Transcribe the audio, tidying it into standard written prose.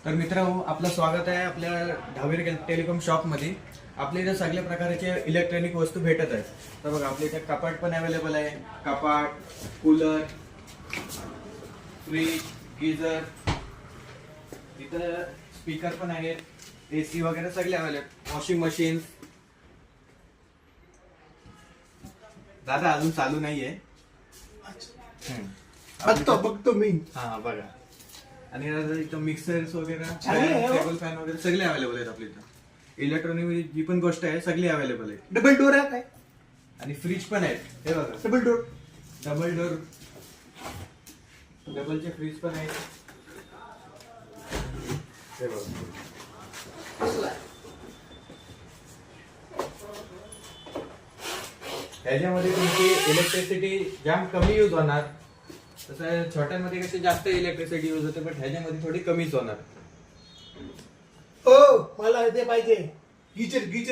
तर मित्रांनो, आपलं स्वागत आहे आपल्या ढावेर टेलिकॉम शॉप मध्ये. आपल्या इथे सगळ्या प्रकारचे इलेक्ट्रॉनिक वस्तू भेटत आहेत. तर बघा, आपल्या इथे कपाट पण अवेलेबल आहे. कपाट, कूलर, फ्रीज, गीझर, इथं स्पीकर पण आहेत, एसी वगैरे सगळे अवेलेबल. वॉशिंग मशीन दादा अजून चालू नाहीये. बघतो मी. हा बघा. आणि इथं मिक्सर्स वगैरे, चांगलं आहे हो. टेबल फॅन वगैरे सगळे अवेलेबल आहेत आपल्या इथं. इलेक्ट्रॉनिक जी पण गोष्ट आहे सगळी अवेलेबल आहे. डबल डोर आहे काय? आणि फ्रीज पण आहेत. हे बघा, डबल डोर. डबल डोर, डबलचे फ्रीज पण आहेत. हे बघा, ह्याच्यामध्ये तुमची इलेक्ट्रिसिटी जाम कमी यूज होणार. तसं छोट्यांमध्ये कशी जास्त इलेक्ट्रिसिटी यूज होते, पण ह्याच्यामध्ये थोडी कमीच होणार. ओ मला ते पाहिजे. गीचर गीचर